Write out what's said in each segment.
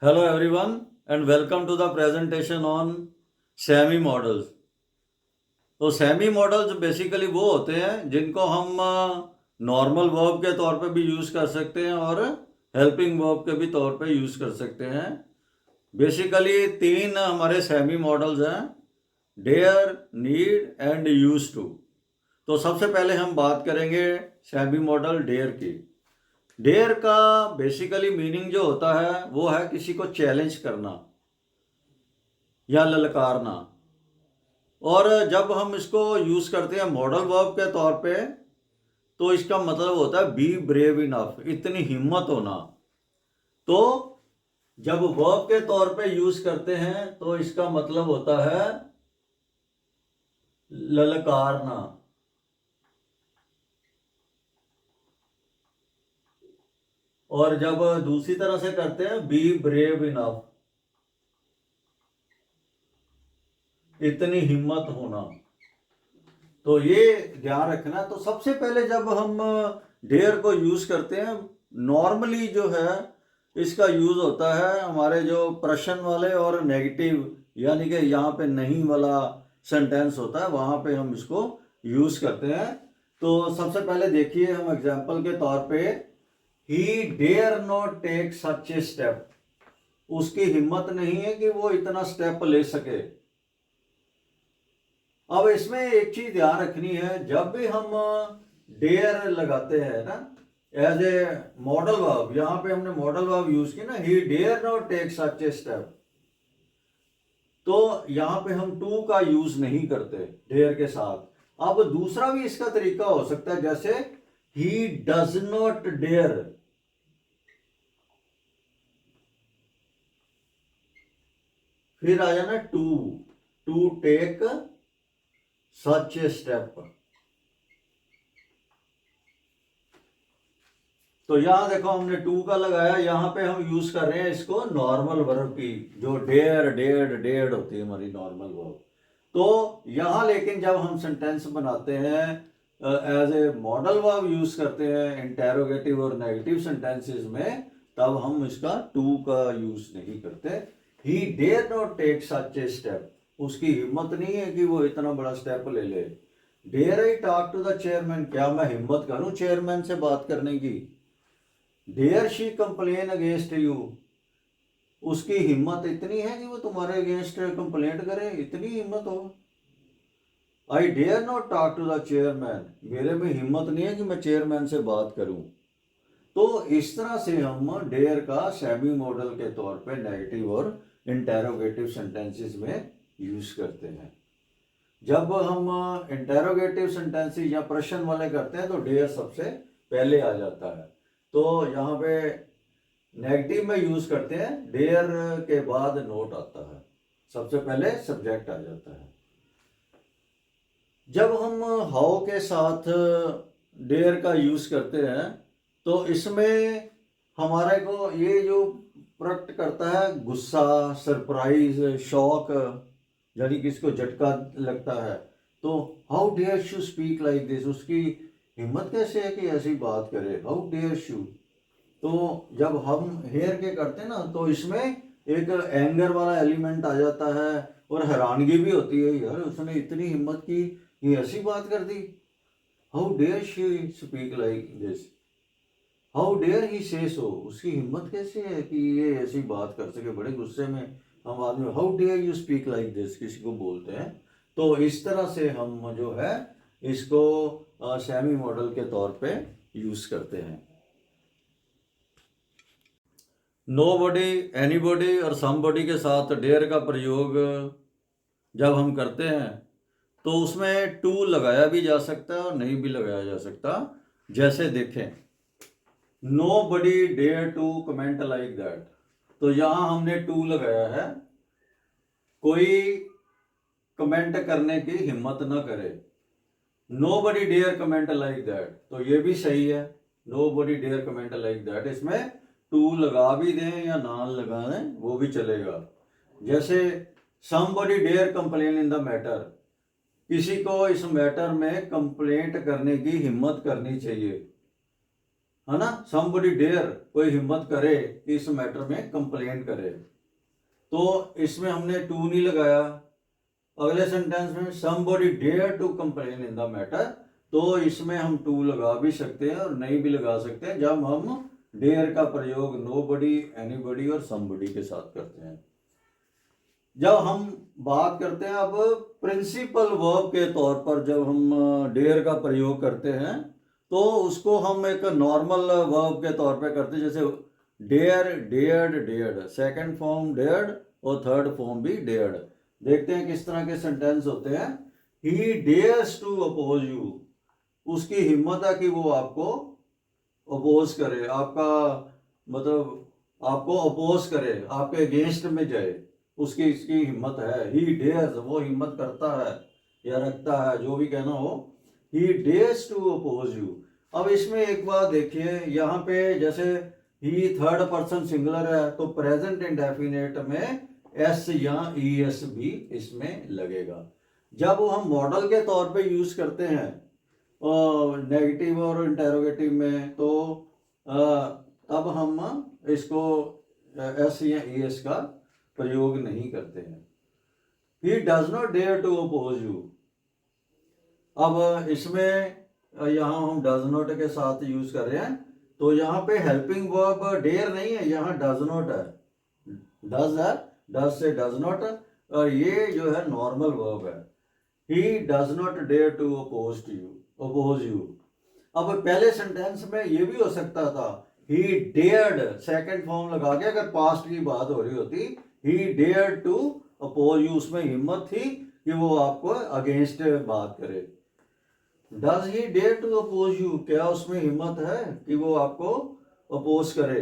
Hello everyone and welcome to the presentation on semi models. तो semi models basically वो होते हैं जिनको हम नॉर्मल वर्ब के तौर पे भी यूज़ कर सकते हैं और हेल्पिंग वर्ब के भी तौर पे यूज़ कर सकते हैं। बेसिकली तीन हमारे सेमी मॉडल्स हैं, dare, need and use to. तो सबसे पहले हम बात करेंगे सेमी मॉडल डेयर की। डेयर का बेसिकली मीनिंग जो होता है वो है किसी को चैलेंज करना या ललकारना। और जब हम इसको यूज़ करते हैं मॉडल वर्ब के तौर पे तो इसका मतलब होता है बी ब्रेव इनफ, इतनी हिम्मत होना। तो जब वर्ब के तौर पे यूज़ करते हैं तो इसका मतलब होता है ललकारना। और जब दूसरी तरह से करते हैं बी ब्रेव इनफ, इतनी हिम्मत होना। तो ये ध्यान रखना। तो सबसे पहले जब हम डेयर को यूज करते हैं, नॉर्मली जो है इसका यूज होता है हमारे जो प्रश्न वाले और नेगेटिव, यानी कि यहाँ पे नहीं वाला सेंटेंस होता है, वहां पे हम इसको यूज करते हैं। तो सबसे पहले देखिए, हम एग्जाम्पल के तौर पे he dare not take such a step, उसकी हिम्मत नहीं है कि वो इतना स्टेप ले सके। अब इसमें एक चीज ध्यान रखनी है, जब भी हम डेयर लगाते हैं ना एज ए मॉडल वर्ब, यहां पे हमने मॉडल वर्ब यूज किया ना, he dare not take such a step, तो यहां पे हम टू का यूज नहीं करते डेयर के साथ। अब दूसरा भी इसका तरीका हो सकता है, जैसे ही डज नॉट डेयर, फिर आ जाना to, to take such a step. तो यहां देखो हमने टू का लगाया, यहां पे हम यूज कर रहे हैं इसको नॉर्मल वर्ब की, जो डेयर डेड डेड होती है हमारी नॉर्मल वर्ब। तो यहां लेकिन जब हम सेंटेंस बनाते हैं as a model verb use करते हैं इंटेरोगेटिव और नेगेटिव सेंटेंसेस में, तब हम इसका टू का यूज नहीं करते। He dare not take such a step, उसकी हिम्मत नहीं है कि वो इतना बड़ा स्टेप ले ले। Dare I talk to the chairman, क्या मैं हिम्मत करूं चेयरमैन से बात करने की। Dare she complain against you, उसकी हिम्मत इतनी है कि वो तुम्हारे अगेंस्ट कंप्लेंट करे, इतनी हिम्मत हो। I dare not talk to the chairman, मेरे में हिम्मत नहीं है कि मैं चेयरमैन से बात करूं। तो इस तरह से हम डेयर का सेमी मॉडल के तौर पे नेगेटिव और इंटेरोगेटिव सेंटेंसेस में यूज करते हैं। जब हम इंटेरोगेटिव सेंटेंसेस या प्रश्न वाले करते हैं तो डेयर सबसे पहले आ जाता है। तो यहाँ पे नेगेटिव में यूज करते हैं, डेयर के बाद नोट आता है, सबसे पहले सब्जेक्ट आ जाता है। जब हम हाउ के साथ डेयर का यूज करते हैं तो इसमें हमारे को ये जो प्रकट करता है गुस्सा, सरप्राइज, शॉक, यानी कि इसको झटका लगता है। तो how dare she speak like this, उसकी हिम्मत कैसे है कि ऐसी बात करे, हाउ डेयर शू। तो जब हम हेयर के करते हैं ना तो इसमें एक एंगर वाला एलिमेंट आ जाता है और हैरानगी भी होती है, यार उसने इतनी हिम्मत की, ये ऐसी बात कर दी। How dare she speak like this, how dare he say so, उसकी हिम्मत कैसे है कि ये ऐसी बात कर सके। बड़े गुस्से में हम आदमी how dare you speak like this किसी को बोलते हैं। तो इस तरह से हम जो है इसको सेमी मॉडल के तौर पे यूज करते हैं। नो बॉडी, एनी बॉडी और सम बॉडी के साथ डेयर का प्रयोग जब हम करते हैं तो उसमें टू लगाया भी जा सकता है और नहीं भी लगाया जा सकता। जैसे देखें, nobody dare to comment like that, तो यहां हमने टू लगाया है, कोई कमेंट करने की हिम्मत ना करे। Nobody dare comment like that, तो ये भी सही है, nobody dare comment like that, इसमें टू लगा भी दें या ना लगा दें वो भी चलेगा। जैसे somebody dare complain in the matter, किसी को इस मैटर में कंप्लेंट करने की हिम्मत करनी चाहिए। है ना, somebody dare, कोई हिम्मत करे कि इस मैटर में कंप्लेंट करे, तो इसमें हमने टू नहीं लगाया। अगले सेंटेंस में somebody dare to complain in the matter, तो इसमें हम टू लगा भी सकते हैं और नहीं भी लगा सकते हैं जब हम डेयर का प्रयोग nobody, anybody और somebody के साथ करते हैं। जब हम बात करते हैं अब प्रिंसिपल वर्ब के तौर पर, जब हम डेयर का प्रयोग करते हैं तो उसको हम एक नॉर्मल वर्ब के तौर पे करते हैं, जैसे dare, dared, dared, second form dared और थर्ड फॉर्म भी डेयर्ड। देखते हैं किस तरह के सेंटेंस होते हैं। He dares to oppose you, उसकी हिम्मत है कि वो आपको अपोज करे, आपका मतलब आपको अपोज करे, आपके अगेंस्ट में जाए, उसकी इसकी हिम्मत है। ही डेयर्स, वो हिम्मत करता है या रखता है, जो भी कहना हो, ही डेयर्स टू अपोज यू। अब इसमें एक बात देखिए, यहाँ पे जैसे ही थर्ड पर्सन सिंगुलर है तो प्रेजेंट इंडेफिनेट में एस या ई एस भी इसमें लगेगा। जब हम मॉडल के तौर पे यूज करते हैं नेगेटिव और इंटेरोगेटिव में, तो तब हम इसको एस या ई एस का प्रयोग नहीं करते हैं। He does not dare to oppose you, अब इसमें यहाँ हम डज नॉट के साथ यूज कर रहे हैं, तो यहाँ पे हेल्पिंग वर्ब डेयर नहीं है, यहाँ डज नॉट है, डज है, डज से डज नॉट, और ये जो है नॉर्मल वर्ब है। He does not dare to oppose you. अब पहले सेंटेंस में ये भी हो सकता था ही डेयर्ड, सेकंड फॉर्म लगा के अगर पास्ट की बात हो रही होती, he dared to oppose you, उसमें हिम्मत थी कि वो आपको अगेंस्ट बात करे। Does he dare to oppose you, क्या उसमें हिम्मत है कि वो आपको अपोज करे।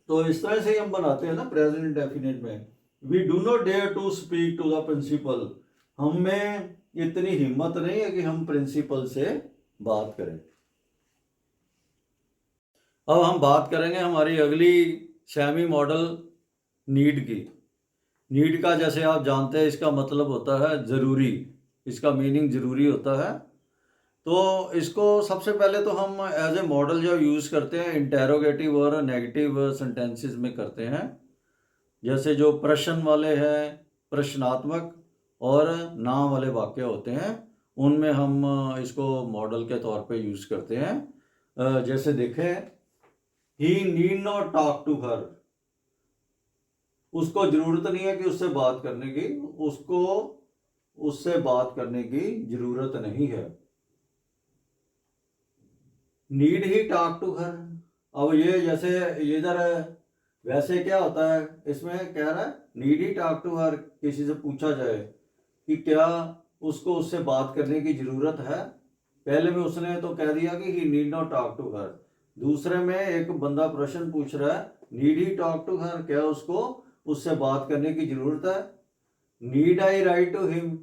तो इस तरह से ही हम बनाते हैं ना प्रेजेंट इंडेफिनिट में। We do not dare to speak to the principal, हमें इतनी हिम्मत नहीं है कि हम प्रिंसिपल से बात करें। अब हम बात करेंगे हमारी अगली सेमी मॉडल नीड की। नीड का जैसे आप जानते हैं इसका मतलब होता है ज़रूरी, इसका मीनिंग ज़रूरी होता है। तो इसको सबसे पहले तो हम एज ए मॉडल जब यूज़ करते हैं इंटेरोगेटिव और नेगेटिव सेंटेंसेस में करते हैं। जैसे जो प्रश्न वाले हैं, प्रश्नात्मक और नाम वाले वाक्य होते हैं, उनमें हम इसको मॉडल के तौर पे यूज़ करते हैं। जैसे देखें, he need not talk to her, उसको जरूरत नहीं है कि उससे बात करने की, उसको उससे बात करने की जरूरत नहीं है। Need he talk to her, अब ये जैसे इधर वैसे क्या होता है, इसमें कह रहा है need he talk to her, किसी से पूछा जाए कि क्या उसको उससे बात करने की जरूरत है। पहले में उसने तो कह दिया कि he need not talk to her. दूसरे में एक बंदा प्रश्न पूछ रहा है, need he talk to her, क्या उसको उससे बात करने की जरूरत है। Need I write to him,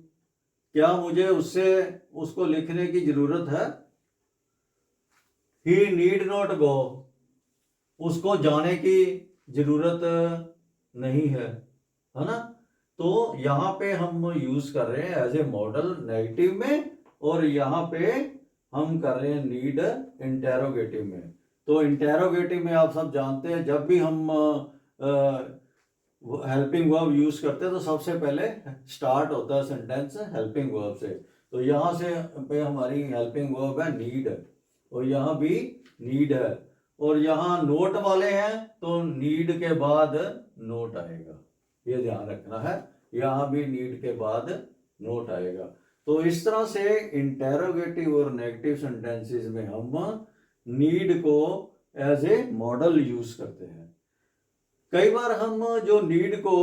क्या मुझे उससे उसको लिखने की जरूरत है। ही नीड नॉट गो, उसको जाने की जरूरत नहीं है ना। तो यहाँ पे हम यूज कर रहे हैं एज ए मॉडल नेगेटिव में, और यहाँ पे हम कर रहे हैं नीड इंटेरोगेटिव में। तो इंटेरोगेटिव में आप सब जानते हैं जब भी हम हेल्पिंग वर्ब यूज करते हैं तो सबसे पहले स्टार्ट होता है सेंटेंस हेल्पिंग वर्ब से। तो यहाँ से पे हमारी हेल्पिंग वर्ब है नीड, और यहाँ भी नीड है, और यहाँ नोट वाले हैं तो नीड के बाद नोट आएगा, ये ध्यान रखना है, यहाँ भी नीड के बाद नोट आएगा। तो इस तरह से इंटेरोगेटिव और नेगेटिव सेंटेंसेस में हम नीड को एज ए मॉडल यूज करते हैं। कई बार हम जो नीड को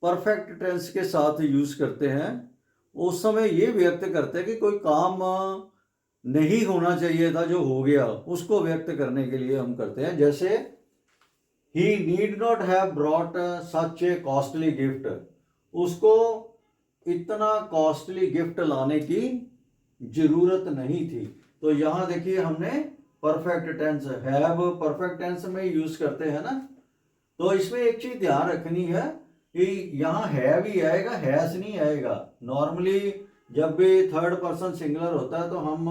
परफेक्ट टेंस के साथ यूज करते हैं, उस समय ये व्यक्त करते हैं कि कोई काम नहीं होना चाहिए था जो हो गया, उसको व्यक्त करने के लिए हम करते हैं। जैसे he need not have brought such a costly gift, उसको इतना कॉस्टली गिफ्ट लाने की जरूरत नहीं थी। तो यहाँ देखिए हमने perfect tense have perfect tense में यूज करते हैं ना। तो इसमें एक चीज ध्यान रखनी है कि यहाँ हैव ही आएगा, हैज नहीं आएगा। नॉर्मली जब भी थर्ड पर्सन सिंगुलर होता है तो हम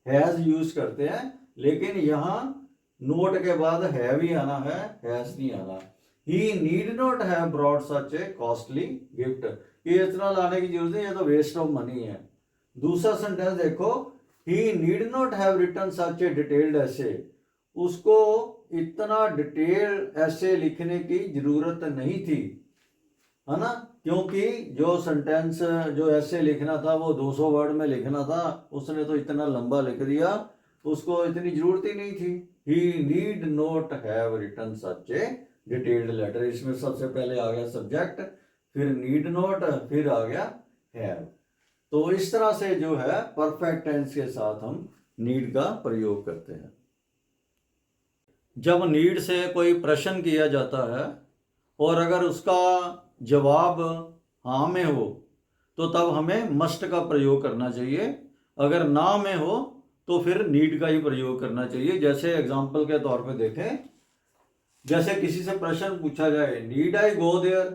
हैज यूज करते हैं, लेकिन यहाँ नोट के बाद हैव ही आना है, हैज नहीं आना। He need not have brought such a costly gift, ये इतना लाने की जरूरत नहीं, ये तो वेस्ट ऑफ मनी है। दूसरा सेंटेंस देखो, he need not have written such a detailed ऐसे, उसको इतना डिटेल ऐसे लिखने की जरूरत नहीं थी, है ना, क्योंकि जो सेंटेंस जो ऐसे लिखना था वो 200 वर्ड में लिखना था, उसने तो इतना लंबा लिख दिया, उसको इतनी जरूरत ही नहीं थी। He need not have written such a detailed letter, इसमें सबसे पहले आ गया सब्जेक्ट, फिर नीड नॉट, फिर आ गया हैव। तो इस तरह से जो है परफेक्ट टेंस के साथ हम नीड का प्रयोग करते हैं। जब नीड से कोई प्रश्न किया जाता है और अगर उसका जवाब हाँ में हो तो तब हमें मस्ट का प्रयोग करना चाहिए, अगर ना में हो तो फिर नीड का ही प्रयोग करना चाहिए। जैसे एग्जाम्पल के तौर पे देखें, जैसे किसी से प्रश्न पूछा जाए, नीड आई गो देयर,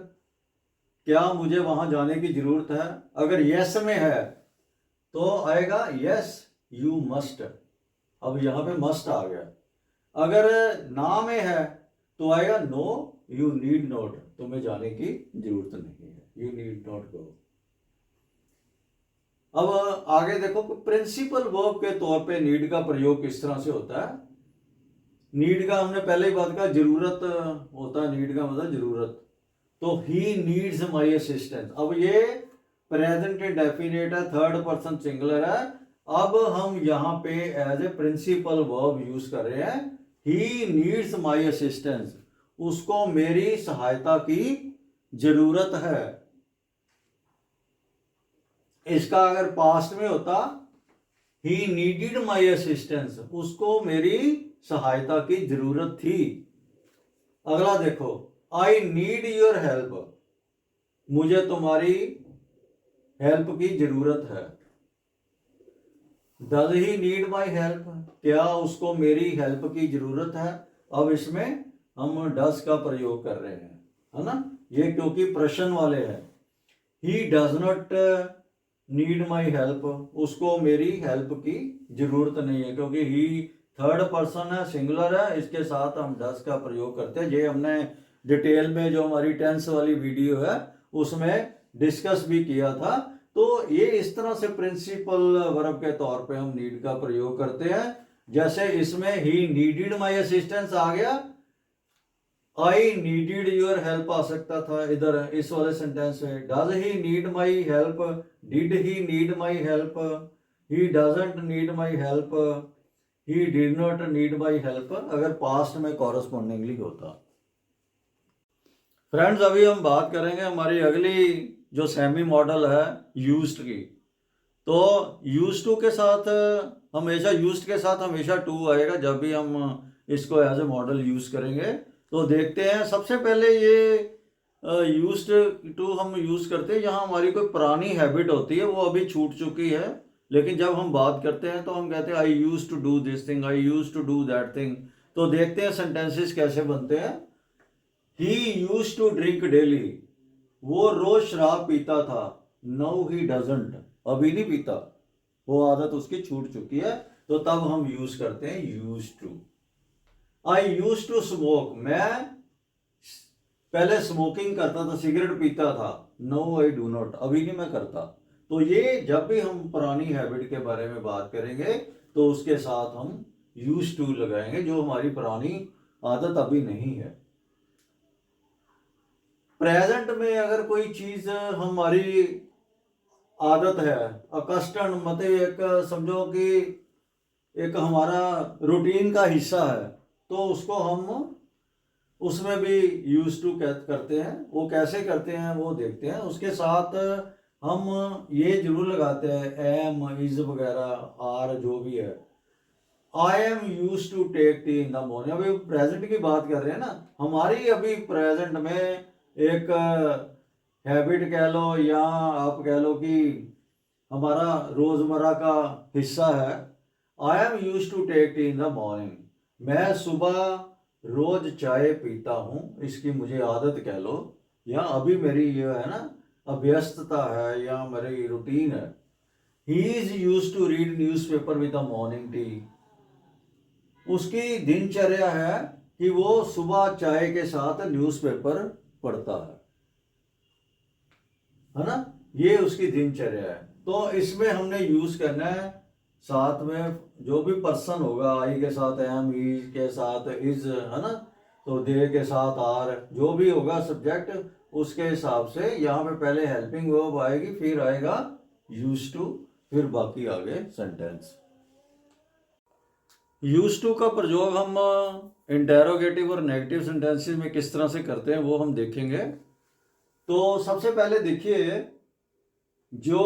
क्या मुझे वहां जाने की जरूरत है, अगर यस में है तो आएगा यस यू मस्ट, अब यहाँ पे मस्ट आ गया। अगर ना में है तो आएगा नो यू नीड नॉट, तुम्हें जाने की जरूरत नहीं है, यू नीड नॉट गो। अब आगे देखो, प्रिंसिपल वर्ब के तौर पे नीड का प्रयोग किस तरह से होता है। नीड का हमने पहले ही बात कहा, जरूरत होता है, नीड का मतलब जरूरत। तो ही नीड्स माई असिस्टेंस, अब ये प्रेजेंट इंडेफिनिट है, थर्ड पर्सन सिंगुलर है, अब हम यहाँ पे as a principal verb use कर रहे हैं, ही नीड्स माई असिस्टेंस, उसको मेरी सहायता की जरूरत है। इसका अगर पास्ट में होता, ही नीडिड माई असिस्टेंस, उसको मेरी सहायता की जरूरत थी। अगला देखो, आई नीड योर हेल्प, मुझे तुम्हारी हेल्प की जरूरत है। Does he need my help, क्या उसको मेरी हेल्प की जरूरत है। अब इसमें हम डज का प्रयोग कर रहे हैं, है ना, ये क्योंकि प्रश्न वाले हैं। He does not need my help, उसको मेरी हेल्प की जरूरत नहीं है, क्योंकि ही थर्ड पर्सन है, सिंगुलर है, इसके साथ हम डज का प्रयोग करते हैं। ये हमने डिटेल में जो हमारी टेंस वाली वीडियो है उसमें डिस्कस भी किया था। तो ये इस तरह से प्रिंसिपल वर्ब के तौर पे हम नीड का प्रयोग करते हैं। जैसे इसमें ही नीडिड माई असिस्टेंस आ गया, आई नीडिड योर हेल्प आ सकता था इधर इस वाले सेंटेंस में। Does he need my help, did he need my help, he doesn't need my help, he did not need my help, अगर पास्ट में कॉरस्पॉन्डिंगली होता। फ्रेंड्स, अभी हम बात करेंगे हमारी अगली जो सेमी मॉडल है यूज्ड की। तो यूज्ड टू के साथ हमेशा, यूज्ड के साथ हमेशा टू आएगा जब भी हम इसको एज ए मॉडल यूज करेंगे। तो देखते हैं, सबसे पहले ये यूज्ड टू हम यूज करते हैं जहां हमारी कोई पुरानी हैबिट होती है, वो अभी छूट चुकी है, लेकिन जब हम बात करते हैं तो हम कहते हैं I use to do this thing, I use to do that thing. तो देखते हैं सेंटेंसेस कैसे बनते हैं। He use to drink daily, वो रोज शराब पीता था। नाउ ही डजंट, अभी नहीं पीता, वो आदत उसकी छूट चुकी है, तो तब हम यूज करते हैं use to. I use to smoke, मैं पहले स्मोकिंग करता था, सिगरेट पीता था। नो आई डू नॉट, अभी नहीं मैं करता। तो ये जब भी हम पुरानी हैबिट के बारे में बात करेंगे तो उसके साथ हम यूज टू लगाएंगे, जो हमारी पुरानी आदत अभी नहीं है। प्रेजेंट में अगर कोई चीज हमारी आदत है, अकस्टम मतलब एक समझो कि एक हमारा रूटीन का हिस्सा है, तो उसको हम उसमें भी यूज टू करते हैं। वो कैसे करते हैं वो देखते हैं। उसके साथ हम ये जरूर लगाते हैं एम, इज वगैरह, आर जो भी है। I am use to take tea in the morning, अभी प्रेजेंट की बात कर रहे हैं ना, हमारी अभी प्रेजेंट में एक हैबिट कह लो या आप कह लो कि हमारा रोजमर्रा का हिस्सा है। I am use to take tea in the morning, मैं सुबह रोज चाय पीता हूँ, इसकी मुझे आदत कह लो, या अभी मेरी ये है ना अभ्यस्तता है या मेरी रूटीन है। He is use to read newspaper with the morning tea. उसकी दिनचर्या है कि वो सुबह चाय के साथ न्यूज़पेपर पढ़ता है ना, ये उसकी दिनचर्या है। तो इसमें हमने यूज करना है साथ में जो भी पर्सन होगा, आई के साथ एम, इज के साथ इज, है ना, तो दे के साथ आर, जो भी होगा सब्जेक्ट उसके हिसाब से यहाँ पे पहले हेल्पिंग वर्ब आएगी, फिर आएगा यूज टू, फिर बाकी आगे सेंटेंस। यूज टू का प्रयोग हम इंटेरोगेटिव और नेगेटिव सेंटेंसेस में किस तरह से करते हैं वो हम देखेंगे। तो सबसे पहले देखिए, जो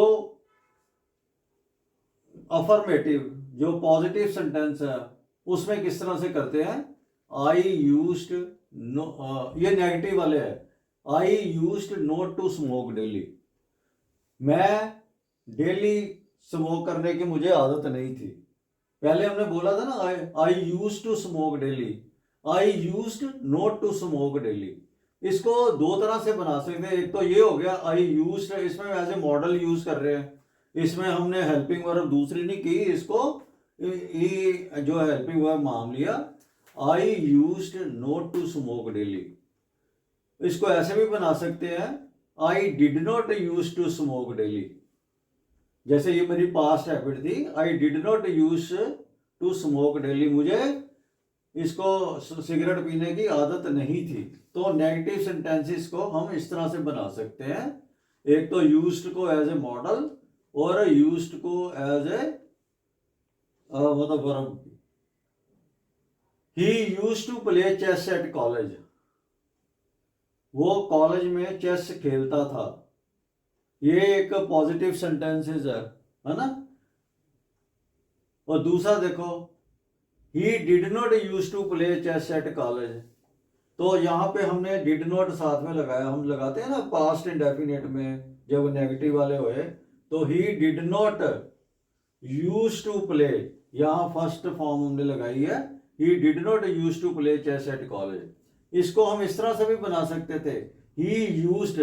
अफर्मेटिव जो पॉजिटिव सेंटेंस है उसमें किस तरह से करते हैं। आई यूज्ड नो, ये नेगेटिव वाले है, I used not to smoke daily. मैं डेली स्मोक करने की मुझे आदत नहीं थी। पहले हमने बोला था ना I used to smoke daily, I used not to smoke daily. इसको दो तरह से बना सकते हैं। एक तो ये हो गया आई यूज्ड, इसमें एज ए मॉडल यूज कर रहे हैं, इसमें हमने हेल्पिंग वर्ब दूसरी नहीं की, इसको जो हेल्पिंग वर्ब मान लिया। I used not to smoke daily. इसको ऐसे भी बना सकते हैं, I did not use to smoke daily. जैसे ये मेरी पास्ट हैबिट थी, I did not use to smoke daily, मुझे इसको सिगरेट पीने की आदत नहीं थी। तो नेगेटिव सेंटेंसेस को हम इस तरह से बना सकते हैं, एक तो यूज्ड को एज ए मॉडल और यूज्ड को एज ए मतलब verb. He used to play chess at college, वो कॉलेज में चेस खेलता था। ये एक पॉजिटिव सेंटेंसेस है ना। और दूसरा देखो, he did not use to play chess at college, तो यहाँ पे हमने डिड नॉट साथ में लगाया। हम लगाते हैं ना पास्ट इंडेफिनिट में जब नेगेटिव वाले हुए, तो he did not use to play, यहाँ फर्स्ट फॉर्म हमने लगाई है, he did not use to play chess at college. इसको हम इस तरह से भी बना सकते थे, ही यूज्ड,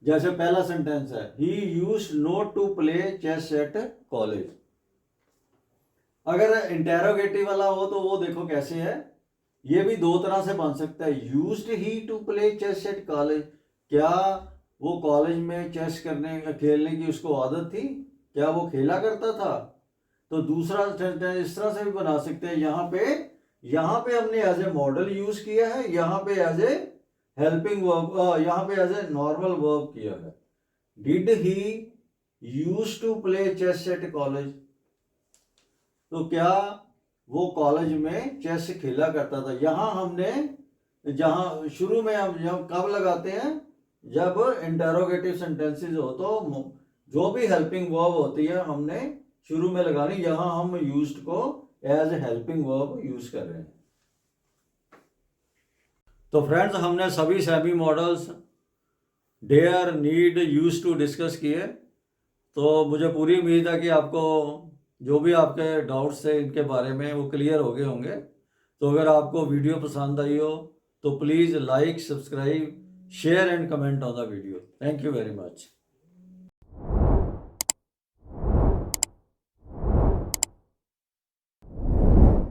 जैसे पहला सेंटेंस है, he used not to play chess at college. अगर इंटेरोगेटिव वाला हो तो वो देखो कैसे है, ये भी दो तरह से बन सकता है। Used he to play chess at college, क्या वो कॉलेज में चेस खेलने की उसको आदत थी, क्या वो खेला करता था। तो दूसरा सेंटेंस इस तरह से भी बना सकते हैं। यहाँ पे हमने एज ए मॉडल यूज किया है, यहाँ पे एज ए हेल्पिंग वर्ब, यहाँ पे एज ए नॉर्मल वर्ब किया है। Did he use to play chess at college, तो क्या वो कॉलेज में चेस खेला करता था। यहां हमने जहां शुरू में हम कब लगाते हैं, जब इंटेरोगेटिव सेंटेंसेस हो तो जो भी हेल्पिंग वर्ब होती है हमने शुरू में लगानी। यहां हम यूज्ड को as a helping verb use कर रहे हैं। तो फ्रेंड्स, हमने सभी semi models dare, need, use to discuss किए। तो मुझे पूरी उम्मीद है कि आपको जो भी आपके डाउट्स थे इनके बारे में वो क्लियर हो गए होंगे। तो अगर आपको वीडियो पसंद आई हो तो please like, subscribe, share and comment on the video. Thank you very much.